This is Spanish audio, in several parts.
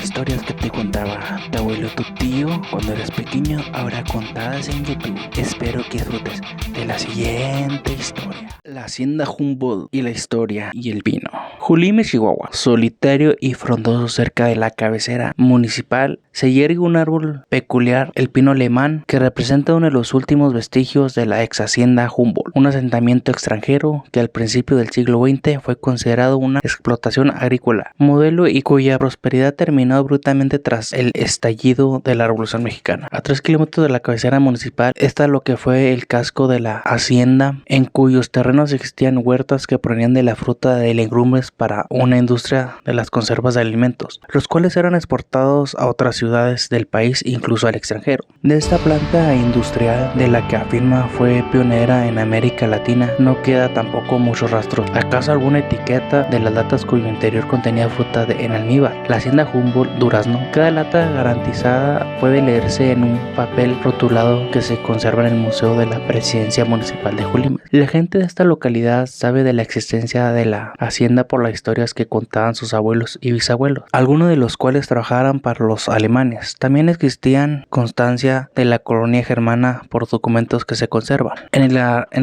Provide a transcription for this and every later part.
historias que te contaba tu abuelo, tu tío cuando eras pequeño, ahora contadas en YouTube. Espero que disfrutes de la siguiente historia. La hacienda Humboldt y la historia y el vino. Julimes, Chihuahua, solitario y frondoso cerca de la cabecera municipal, se yergue un árbol peculiar, el pino alemán, que representa uno de los últimos vestigios de la ex hacienda Humboldt, un asentamiento extranjero que al principio del siglo XX fue considerado una explotación agrícola, modelo y cuya prosperidad terminó abruptamente tras el estallido de la Revolución Mexicana. A 3 kilómetros de la cabecera municipal está lo que fue el casco de la hacienda, en cuyos terrenos existían huertas que provenían de la fruta de legumbres para una industria de las conservas de alimentos, los cuales eran exportados a otras ciudades del país, incluso al extranjero. De esta planta industrial, de la que afirma fue pionera en América Latina, no queda tampoco muchos rastros, acaso alguna etiqueta de las latas cuyo interior contenía fruta en almíbar. La hacienda Humboldt, Durazno. Cada lata garantizada puede leerse en un papel rotulado que se conserva en el Museo de la Presidencia Municipal de Julimes. La gente de esta localidad sabe de la existencia de la hacienda por las historias que contaban sus abuelos y bisabuelos, algunos de los cuales trabajaban para los alemanes. También existían constancia de la colonia germana por documentos que se conservan. En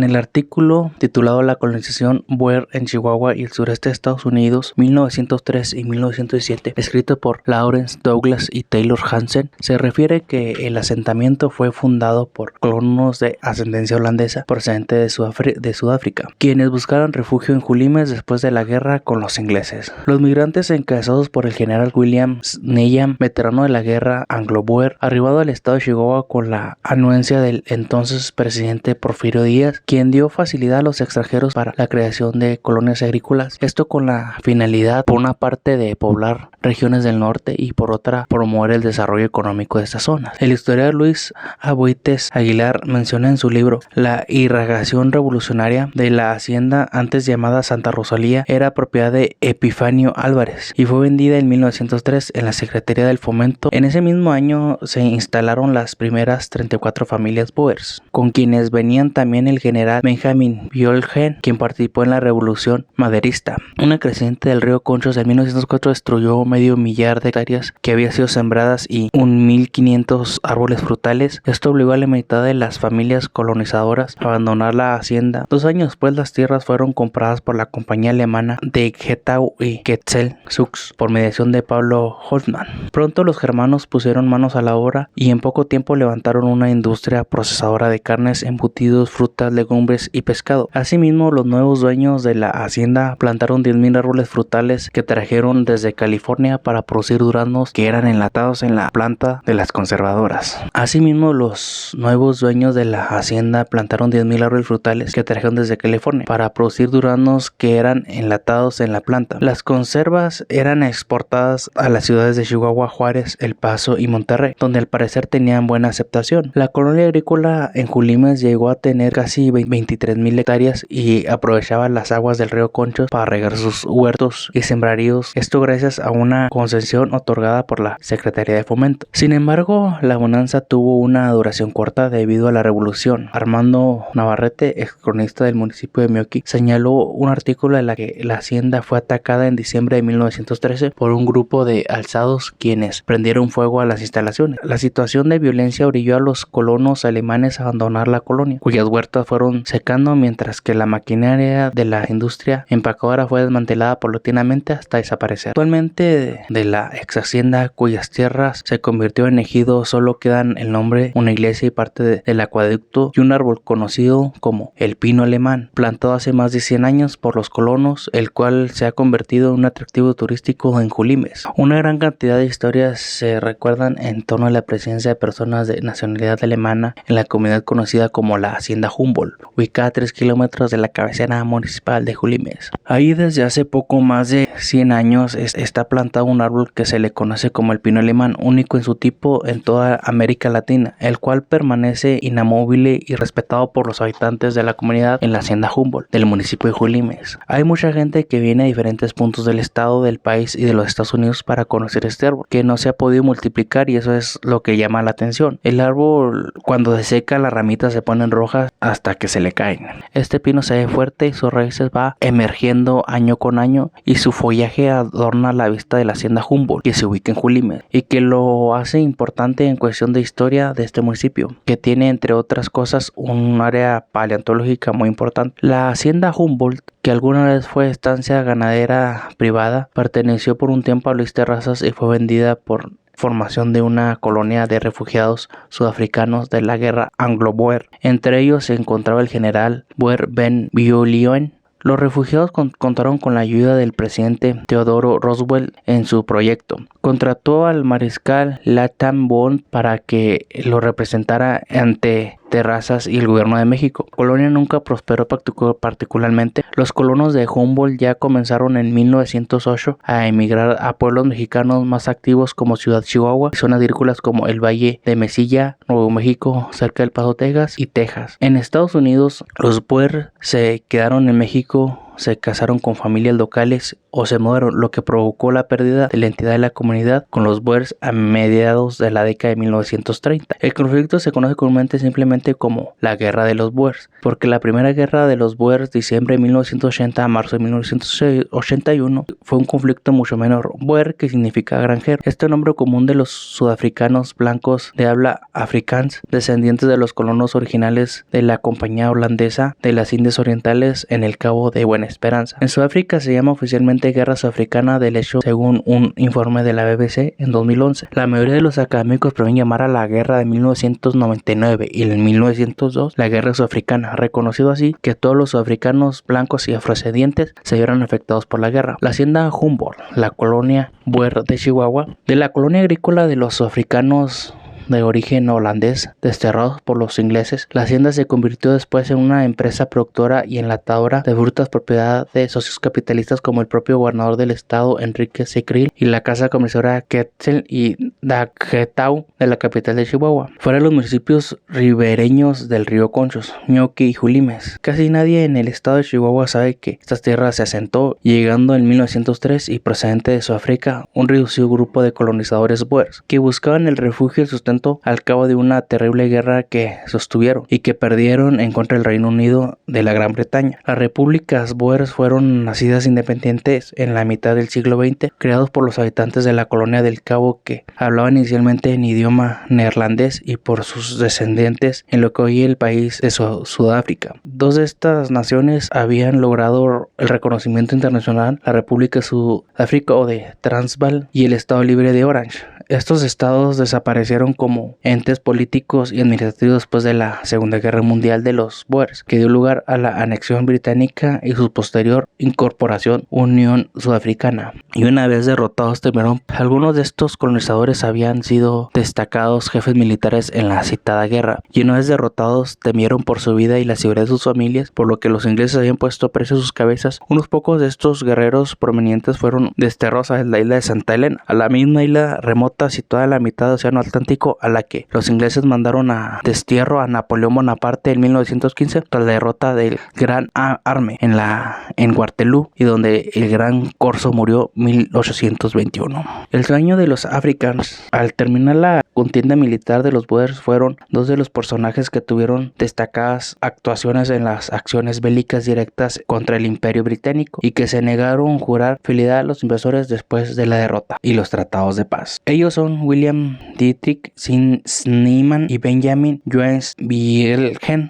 el artículo titulado La colonización Boer en Chihuahua y el sureste de Estados Unidos, 1903 y 1907, escrito por Lawrence Douglas y Taylor Hansen, se refiere que el asentamiento fue fundado por colonos de ascendencia holandesa procedentes de Sudáfrica, quienes buscaron refugio en Julimes después de la guerra con los ingleses. Los migrantes, encabezados por el general William Needham, veterano de la guerra anglo-boer, arribado al estado de Chihuahua con la anuencia del entonces presidente Porfirio Díaz, quien dio facilidad a los extranjeros para la creación de colonias agrícolas, esto con la finalidad, por una parte, de poblar regiones del norte y por otra, promover el desarrollo económico de estas zonas. El historiador Luis Aboites Aguilar menciona en su libro La irrigación revolucionaria de la hacienda antes llamada Santa Rosalía era propiedad de Epifanio Álvarez y fue vendida en 1903 en la Secretaría del Fomento. En ese mismo año se instalaron las primeras 34 familias Boers, con quienes venían también el general Benjamin Biolgen, quien participó en la Revolución Maderista. Una creciente del río Conchos en 1904 destruyó medio millar de hectáreas que había sido sembradas y 1.500 árboles frutales. Esto obligó a la mitad de las familias colonizadoras a abandonar la hacienda. 2 años después, las tierras fueron compradas por la compañía alemana de Getau y Quetzal Sux por mediación de Pablo Hoffmann. Pronto los germanos pusieron manos a la obra y en poco tiempo levantaron una industria procesadora de carnes, embutidos, frutas, legumbres y pescado. Asimismo, los nuevos dueños de la hacienda plantaron 10.000 árboles frutales que trajeron desde California para producir duraznos que eran enlatados en la planta de las conservadoras. Asimismo, los nuevos dueños de la hacienda plantaron 10.000 árboles frutales que trajeron desde California para producir duraznos que eran enlatados en la planta. Las conservas eran exportadas a las ciudades de Chihuahua, Juárez, El Paso y Monterrey, donde al parecer tenían buena aceptación. La colonia agrícola en Julimes llegó a tener casi 23.000 hectáreas y aprovechaba las aguas del río Conchos para regar sus huertos y sembraríos, esto gracias a una concesión otorgada por la Secretaría de Fomento. Sin embargo, la bonanza tuvo una duración corta debido a la revolución. Armando Navarrete, ex cronista del municipio de Meoqui, señaló un artículo en la que la hacienda fue atacada en diciembre de 1913 por un grupo de alzados quienes prendieron fuego a las instalaciones. La situación de violencia orilló a los colonos alemanes a abandonar la colonia, cuyas huertas fueron secando, mientras que la maquinaria de la industria empacadora fue desmantelada paulatinamente hasta desaparecer. Actualmente, de la ex hacienda, cuyas tierras se convirtió en ejido, solo quedan el nombre, una iglesia y parte del acueducto y un árbol conocido como el pino alemán, plantado hace más de 100 años por los colonos, el cual se ha convertido en un atractivo turístico en Julimes. Una gran cantidad de historias se recuerdan en torno a la presencia de personas de nacionalidad alemana en la comunidad conocida como la hacienda Humboldt, ubicada a 3 kilómetros de la cabecera municipal de Julimes. Ahí desde hace poco más de 100 años está plantado un árbol que se le conoce como el pino alemán, único en su tipo en toda América Latina, el cual permanece inamovible y respetado por los habitantes de la comunidad en la hacienda Humboldt del municipio de Julimes. Hay mucha gente que viene a diferentes puntos del estado, del país y de los Estados Unidos para conocer este árbol, que no se ha podido podido multiplicar y eso es lo que llama la atención. El árbol cuando se seca las ramitas se ponen rojas hasta que se le caen. Este pino se ve fuerte y sus raíces va emergiendo año con año y su follaje adorna la vista de la hacienda Humboldt que se ubica en Julimes y que lo hace importante en cuestión de historia de este municipio, que tiene entre otras cosas un área paleontológica muy importante. La hacienda Humboldt, que alguna vez fue estancia ganadera privada, perteneció por un tiempo a Luis Terrazas y fue vendida por formación de una colonia de refugiados sudafricanos de la guerra anglo-boer. Entre ellos se encontraba el general Boer Ben Viljoen. Los refugiados contaron con la ayuda del presidente Theodore Roosevelt en su proyecto. Contrató al mariscal Latham Bond para que lo representara ante Terrazas y el gobierno de México. La colonia nunca prosperó particularmente. Los colonos de Humboldt ya comenzaron en 1908 a emigrar a pueblos mexicanos más activos como Ciudad Chihuahua y zonas agrícolas como el Valle de Mesilla, Nuevo México, cerca del Paso, Texas y Texas. En Estados Unidos, los Boer se quedaron en México, se casaron con familias locales o se mudaron, lo que provocó la pérdida de la entidad de la comunidad con los Boers a mediados de la década de 1930. El conflicto se conoce comúnmente simplemente como la Guerra de los Boers, porque la primera guerra de los Boers, diciembre de 1980 a marzo de 1981, fue un conflicto mucho menor. Boer, que significa granjero, este nombre común de los sudafricanos blancos de habla afrikaans, descendientes de los colonos originales de la compañía holandesa de las Indias Orientales en el Cabo de Buena Esperanza. En Sudáfrica se llama oficialmente Guerra Sudafricana del Hecho, según un informe de la BBC en 2011. La mayoría de los académicos prefieren llamar a la guerra de 1999 y en 1902 la Guerra Sudafricana, reconocido así que todos los sudafricanos blancos y afrodescendientes se vieron afectados por la guerra. La hacienda Humboldt, la colonia Boer de Chihuahua, de la colonia agrícola de los sudafricanos de origen holandés, desterrados por los ingleses, la hacienda se convirtió después en una empresa productora y enlatadora de frutas propiedad de socios capitalistas como el propio gobernador del estado Enrique C. Krill y la casa comercial Quetzal y Dagetau de la capital de Chihuahua. Fuera de los municipios ribereños del río Conchos, Ñoqui y Julimes, casi nadie en el estado de Chihuahua sabe que estas tierras se asentó, llegando en 1903 y procedente de Sudáfrica un reducido grupo de colonizadores boers que buscaban el refugio y el sustento al cabo de una terrible guerra que sostuvieron y que perdieron en contra del Reino Unido de la Gran Bretaña. Las repúblicas boers fueron nacidas independientes en la mitad del siglo XX, creados por los habitantes de la colonia del Cabo que hablaban inicialmente en idioma neerlandés y por sus descendientes en lo que hoy es el país de Sudáfrica. Dos de estas naciones habían logrado el reconocimiento internacional, la República de Sudáfrica o de Transvaal y el Estado Libre de Orange. Estos estados desaparecieron como entes políticos y administrativos después de la Segunda Guerra Mundial de los Boers, que dio lugar a la anexión británica y su posterior incorporación Unión Sudafricana. Y una vez derrotados temieron, algunos de estos colonizadores habían sido destacados jefes militares en la citada guerra, y una vez derrotados temieron por su vida y la seguridad de sus familias, por lo que los ingleses habían puesto precio a sus cabezas. Unos pocos de estos guerreros prominentes fueron desterrados a la isla de Santa Elena, a la misma isla remota situada en la mitad del Océano Atlántico, a la que los ingleses mandaron a destierro a Napoleón Bonaparte en 1915 tras la derrota del Gran Arme en Waterloo y donde el Gran Corso murió en 1821. El sueño de los africanos al terminar la contienda militar de los Boers fueron dos de los personajes que tuvieron destacadas actuaciones en las acciones bélicas directas contra el Imperio Británico y que se negaron a jurar fidelidad a los invasores después de la derrota y los tratados de paz. Ellos son William Dietrich Schneemann y Benjamin Johannes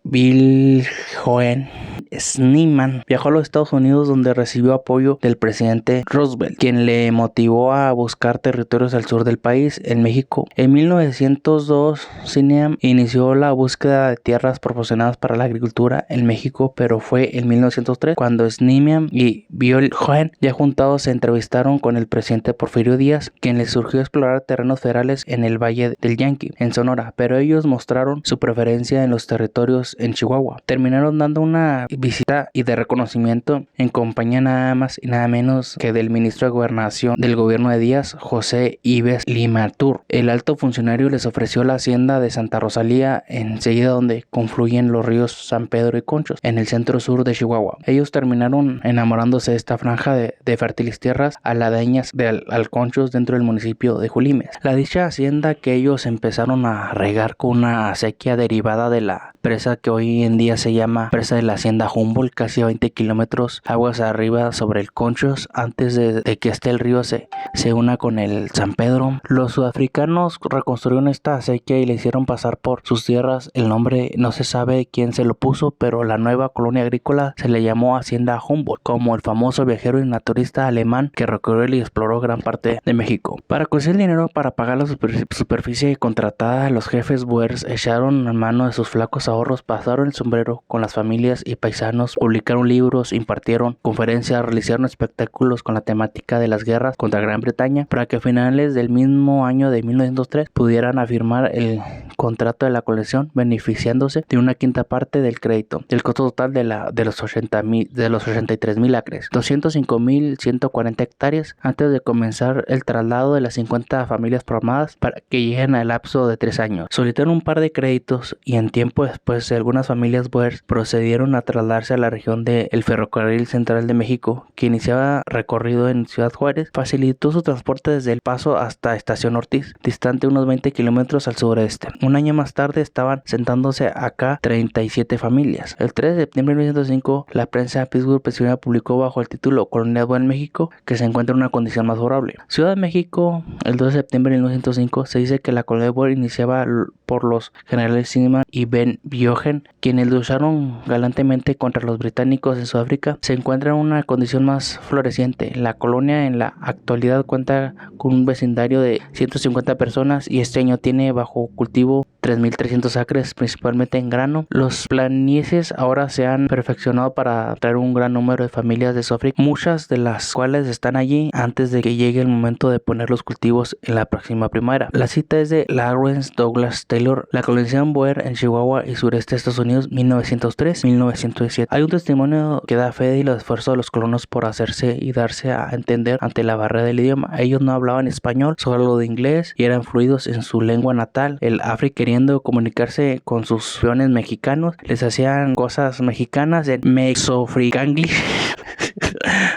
Viljoen. Schneemann viajó a los Estados Unidos donde recibió apoyo del presidente Roosevelt, quien le motivó a buscar territorios al sur del país, en México. En 1902, Schneemann inició la búsqueda de tierras proporcionadas para la agricultura en México, pero fue en 1903 cuando Schneemann y Viljoen ya juntados se entrevistaron con el presidente Porfirio Díaz, quien les surgió explorar terrenos federales en el Valle del Yaqui, en Sonora, pero ellos mostraron su preferencia en los territorios en Chihuahua. Terminaron dando una visita y de reconocimiento en compañía nada más y nada menos que del ministro de Gobernación del gobierno de Díaz, José Ives Limatur. El alto funcionario les ofreció la hacienda de Santa Rosalía, enseguida donde confluyen los ríos San Pedro y Conchos, en el centro sur de Chihuahua. Ellos terminaron enamorándose de esta franja de fértiles tierras aledañas de Alconchos dentro del municipio de Julimes. Julimes. La dicha hacienda que ellos empezaron a regar con una acequia derivada de la presa que hoy en día se llama presa de la hacienda Humboldt, casi a 20 kilómetros aguas arriba sobre el Conchos, antes de que el río se una con el San Pedro. Los sudafricanos reconstruyeron esta acequia y le hicieron pasar por sus tierras. El nombre no se sabe quién se lo puso, pero la nueva colonia agrícola se le llamó Hacienda Humboldt, como el famoso viajero y naturista alemán que recorrió y exploró gran parte de México. Para conseguir dinero para pagar la superficie contratada, los jefes Boers echaron en mano de sus flacos ahorros, pasaron el sombrero con las familias y paisanos, publicaron libros, impartieron conferencias, realizaron espectáculos con la temática de las guerras contra Gran Bretaña, para que a finales del mismo año de 1903 pudieran afirmar el contrato de la colección, beneficiándose de una quinta parte del crédito. El costo total de los 83,000 acres, 205,140 hectáreas, antes de comenzar el traslado de las 50 familias programadas para que lleguen al lapso de 3 años. Solicitaron un par de créditos y en tiempo después algunas familias Boers procedieron a trasladarse a la región del Ferrocarril Central de México, que iniciaba recorrido en Ciudad Juárez. Facilitó su transporte desde El Paso hasta Estación Ortiz, distante unos 20 kilómetros al sureste. Un año más tarde estaban sentándose acá 37 familias. El 3 de septiembre de 1905, la prensa Pittsburgh Pennsylvania publicó bajo el título Colonia Boer en México que se encuentra en una condición más favorable. Ciudad de México, el 2 de septiembre de 1905, se dice que la colonia Boer iniciaba por los generales Zimmerman y Ben Biogen, quienes lucharon galantemente contra los británicos en Sudáfrica. Se encuentra en una condición más floreciente. La colonia en la actualidad cuenta con un vecindario de 150 personas y este año tiene bajo cultivo 3,300 acres, principalmente en grano. Los planicies ahora se han perfeccionado para atraer un gran número de familias de Sudáfrica, muchas de las cuales están allí antes de que llegue el momento de poner los cultivos en la próxima primavera. La cita es de Lawrence Douglas Taylor, La colonización Boer en Chihuahua y sureste de Estados Unidos, 1903-1917. Hay un testimonio que da fe del esfuerzo de los colonos por hacerse y darse a entender ante la barrera del idioma. Ellos no hablaban español, solo de inglés, y eran fluidos en su lengua natal, el Afri. Queriendo comunicarse con sus peones mexicanos, les hacían cosas mexicanas en Mexofricanglish.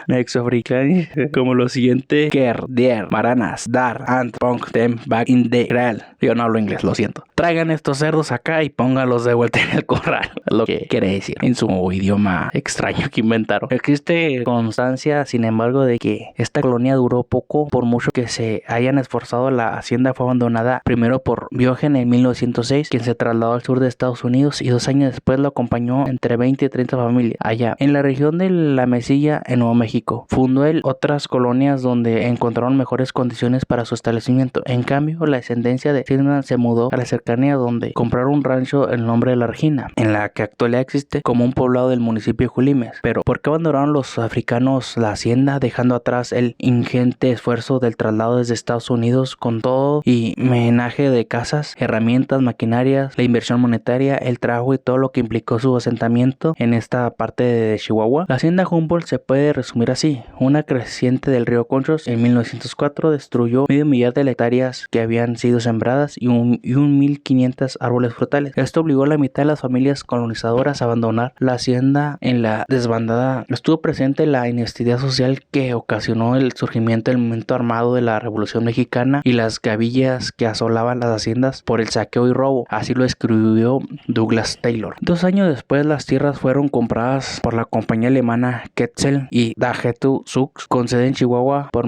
Mexofricanglish, como lo siguiente: Ker, Der, Maranas, Dar, Ant, Punk, Dem, Back in the Real. Yo no hablo inglés, lo siento. Traigan estos cerdos acá y póngalos de vuelta en el corral. Lo que quiere decir en su idioma extraño que inventaron. Existe constancia, sin embargo, de que esta colonia duró poco. Por mucho que se hayan esforzado, la hacienda fue abandonada primero por Biogen en 1906, quien se trasladó al sur de Estados Unidos, y 2 años después lo acompañó entre 20 y 30 familias allá en la región de La Mesilla, en Nuevo México. Fundó él otras colonias donde encontraron mejores condiciones para su establecimiento. En cambio, la descendencia de Zimmerman se mudó a la cercanía, donde compraron un rancho en nombre de La Regina, en la que actualmente existe como un poblado del municipio de Julimes. Pero ¿por qué abandonaron los africanos la hacienda, dejando atrás el ingente esfuerzo del traslado desde Estados Unidos con todo y menaje de casas, herramientas, maquinarias, la inversión monetaria, el trabajo y todo lo que implicó su asentamiento en esta parte de Chihuahua? La hacienda Humboldt se puede resumir así: una creciente del río Conchos en 1904 destruyó 500,000 de hectáreas que habían sido sembradas y 1,500 árboles frutales. Esto obligó a la mitad de las familias colonizadoras a abandonar la hacienda en la desbandada. Estuvo presente la inestabilidad social que ocasionó el surgimiento del movimiento armado de la Revolución Mexicana y las gavillas que asolaban las haciendas por el saqueo y robo. Así lo escribió Douglas Taylor. 2 años después, las tierras fueron compradas por la compañía alemana Quetzal y Dagetu Sux, con sede en Chihuahua por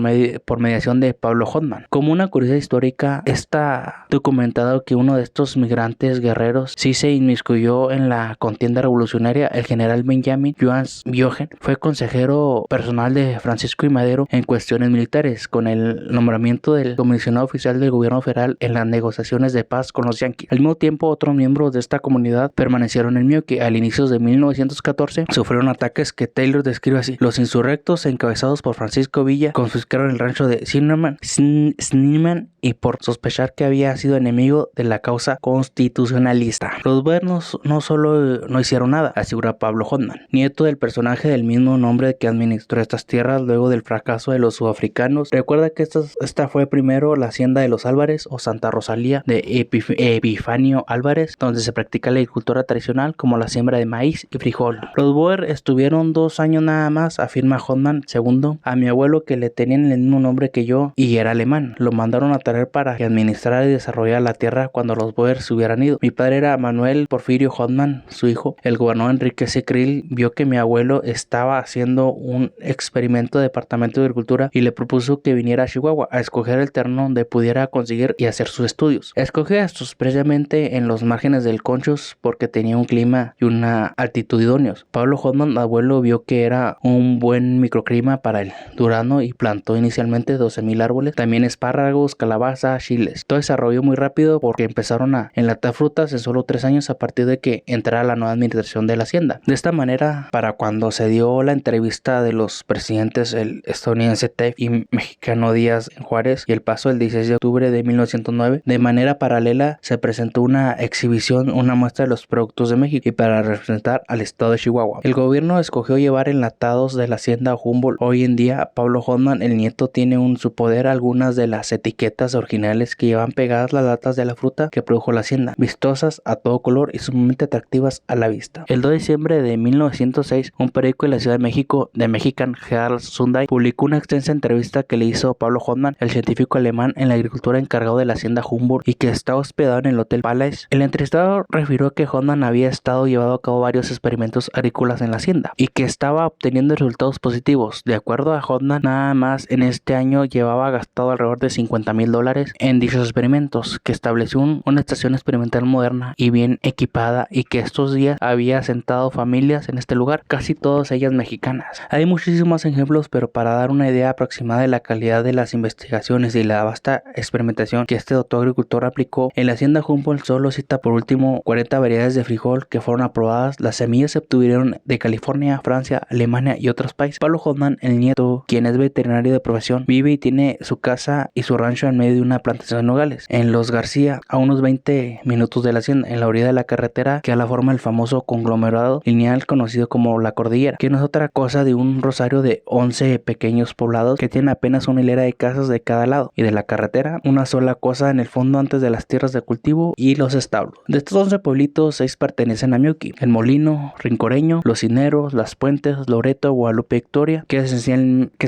mediación de Pablo Hoffman. Como una curiosidad histórica, está documentado que uno de estos migrantes guerreros sí se inmiscuyó en la contienda revolucionaria. El general Benjamin Johannes Biogen fue consejero personal de Francisco I. Madero en cuestiones militares, con el nombramiento del comisionado oficial del gobierno federal en las negociaciones de paz con los yanquis. Al mismo tiempo, otros miembros de esta comunidad permanecieron en Mioque. Al inicio de 1914 sufrieron ataques que Taylor describe así: los insurrectos encabezados por Francisco Villa confiscaron el rancho de Zimmerman y por sospechar que había sido enemigo de la causa constitucionalista. Los buenos no solo no hicieron nada, asegura Pablo Hoffman, nieto del personaje del mismo nombre que administró estas tierras luego del fracaso de los sudafricanos. Recuerda que esta fue primero la hacienda de los Álvarez o Santa Rosalía de Epifanio Álvarez, donde se practica la agricultura tradicional como la siembra de maíz y frijol. Los Boer estuvieron 2 años nada más, afirma Hoffmann II, a mi abuelo que le tenían el mismo nombre que yo y era alemán. Lo mandaron a traer para que administrara y desarrollara la tierra cuando los Boers se hubieran ido. Mi padre era Manuel Porfirio Hoffmann, su hijo. El gobernador Enrique C. Krill vio que mi abuelo estaba haciendo un experimento de departamento de agricultura y le propuso que viniera a Chihuahua a escoger el terreno donde pudiera conseguir y hacer sus estudios. Escogió estos precisamente en los márgenes del Conchos porque tenía un clima y una altitud idóneos. Pablo Hoffmann, abuelo, vio que era un buen microclima para el durazno y plantó inicialmente 12,000 árboles, también espárragos, calabaza, chiles. Todo desarrolló muy rápido porque empezaron a enlatar frutas en solo 3 años a partir de que entrara la nueva administración de la hacienda. De esta manera, para cuando se dio la entrevista de los presidentes, el estadounidense Taft y mexicano Díaz Juárez, y el paso el 16 de octubre de 1909, de manera paralela se presentó una exhibición, una muestra de los productos de México y para representar al estado de Chihuahua. El gobierno escogió llevar enlatados de la hacienda Humboldt. Hoy en día, Pablo Hoffmann, el nieto, tiene en su poder algunas de las etiquetas originales que llevan pegadas las latas de la fruta que produjo la hacienda, vistosas a todo color y sumamente atractivas a la vista. El 2 de diciembre de 1906, un periódico de la Ciudad de México, The Mexican Herald Sunday, publicó una extensa entrevista que le hizo Pablo Hoffmann, el científico alemán en la agricultura encargado de la hacienda Humboldt y que está hospedado en el Hotel Palace. El entrevistador refirió que Hoffmann había estado llevando a cabo varios experimentos agrícolas en la hacienda y que estaba obteniendo resultados positivos. De acuerdo a Hoffmann, nada más en este año llevaba gastado alrededor de $50,000 en dichos experimentos, que estableció una estación experimental moderna y bien equipada y que estos días había asentado familias en este lugar, casi todas ellas mexicanas. Hay muchísimos ejemplos, pero para dar una idea aproximada de la calidad de las investigaciones y la vasta experimentación que este doctor agricultor aplicó, en la hacienda Humboldt solo cita por último 40 variedades de frijol que fueron aprobadas. Las semillas se obtuvieron de California, Francia, Alemania y otros países. Pablo Hoffmann, el nieto, quien es veterinario de profesión, vive y tiene su casa y su rancho en medio de una plantación de nogales en Los García, a unos 20 minutos de la hacienda, en la orilla de la carretera que da la forma del famoso conglomerado lineal conocido como la Cordillera, que no es otra cosa de un rosario de 11 pequeños poblados que tienen apenas una hilera de casas de cada lado y de la carretera una sola cosa en el fondo antes de las tierras de cultivo y los establos. De estos 11 pueblitos, 6 pertenecen a Meuqui: El Molino, Rincoreño, Los Cineros, Las Puentes, Loreto, Guadalupe, Victoria, que es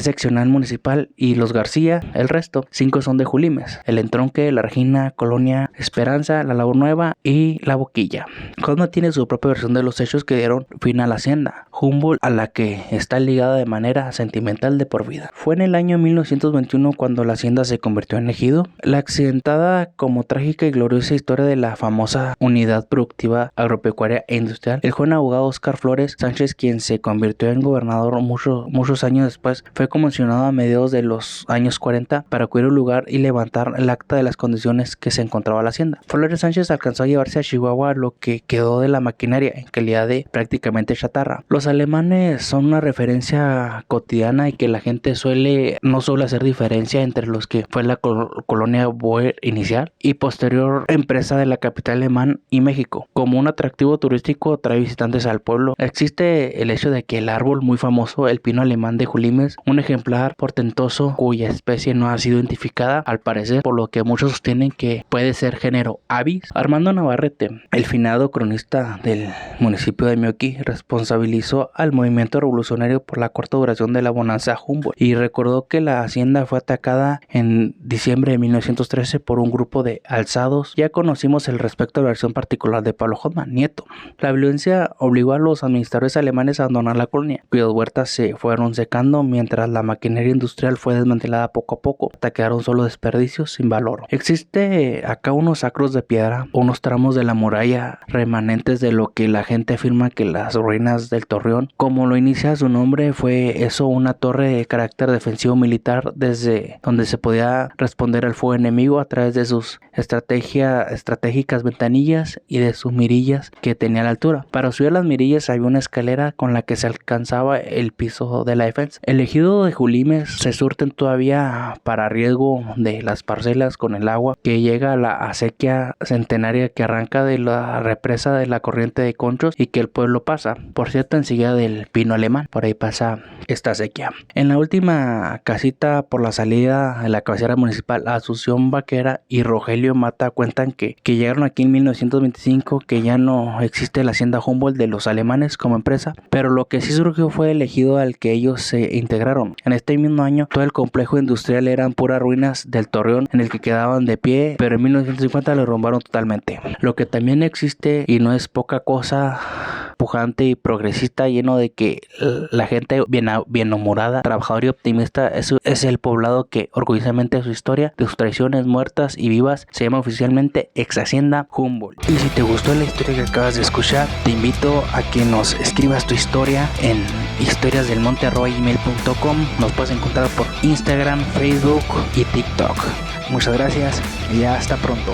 seccional municipal, y Los García. El resto, 5 son de Julimes: El Entronque, La Regina, Colonia Esperanza, La Labor Nueva y La Boquilla. Hoffmann tiene su propia versión de los hechos que dieron fin a la hacienda Humboldt, a la que está ligada de manera sentimental de por vida. Fue en el año 1921 cuando la hacienda se convirtió en ejido. La accidentada como trágica y gloriosa historia de la famosa Unidad Productiva Agropecuaria e Industrial. El joven abogado Oscar Flores Sánchez, quien se convirtió en gobernador muchos años después, fue conmocionado a mediados de los años 40 para acudir al lugar y levantar el acta de las condiciones que se encontraba la hacienda. Flores Sánchez alcanzó a llevarse a Chihuahua lo que quedó de la maquinaria en calidad de prácticamente chatarra. Los alemanes son una referencia cotidiana y que la gente no suele hacer diferencia entre los que fue la colonia Boer inicial y posterior empresa de la capital alemán y México. Como un atractivo turístico trae visitantes al pueblo. Existe el hecho de que el árbol muy famoso, el pino alemán de Julimes, un ejemplar portentoso cuya especie no ha sido identificada al parecer, por lo que muchos sostienen que puede ser género Avis. Armando Navarrete, el finado cronista del municipio de Meuqui, responsabilizó al movimiento revolucionario por la corta duración de la bonanza Humboldt y recordó que la hacienda fue atacada en diciembre de 1913 por un grupo de alzados. Ya conocimos el respecto a la versión particular de Pablo Hoffmann, nieto. La violencia obligó a los administradores alemanes a abandonar la colonia, cuyas huertas se fueron secando mientras la maquinaria industrial fue desmantelada poco a poco, hasta quedaron solo desperdicios sin valor. Existe acá unos sacros de piedra, unos tramos de la muralla remanentes de lo que la gente afirma que las ruinas del Torreón. Como lo inicia su nombre, fue eso una torre de carácter defensivo militar desde donde se podía responder al fuego enemigo a través de sus estratégicas ventanillas y de sus mirillas que tenía a la altura. Para subir las mirillas había una escalera con la que se alcanzaba el piso de la defensa. El ejido de Julimes se surten todavía para riesgo de las parcelas con el agua que llega a la acequia centenaria que arranca de la represa de la corriente de Conchos y que el pueblo pasa. Por cierto, enseguida del Pino Alemán, por ahí pasa esta acequia. En la última casita por la salida de la cabecera municipal, Asunción Vaquera y Rogelio Mata cuentan que llegaron aquí en 1925, que ya no existe la hacienda Humboldt de los alemanes como empresa, pero lo que sí surgió fue el ejido al que ellos se integraron. En este mismo año, todo el complejo industrial eran puras ruinas del Torreón en el que quedaban de pie, pero en 1950 lo derrumbaron totalmente. Lo que también existe, y no es poca cosa, pujante y progresista, lleno de que la gente bien humorada, trabajadora y optimista, es el poblado que orgullosamente su historia, de sus tradiciones muertas y vivas, se llama oficialmente Ex Hacienda Humboldt. Y si te gustó la historia que acabas de escuchar, te invito a que nos escribas tu historia en historiasdelmonte@gmail.com. Nos puedes encontrar por Instagram, Facebook y TikTok. Muchas gracias y hasta pronto.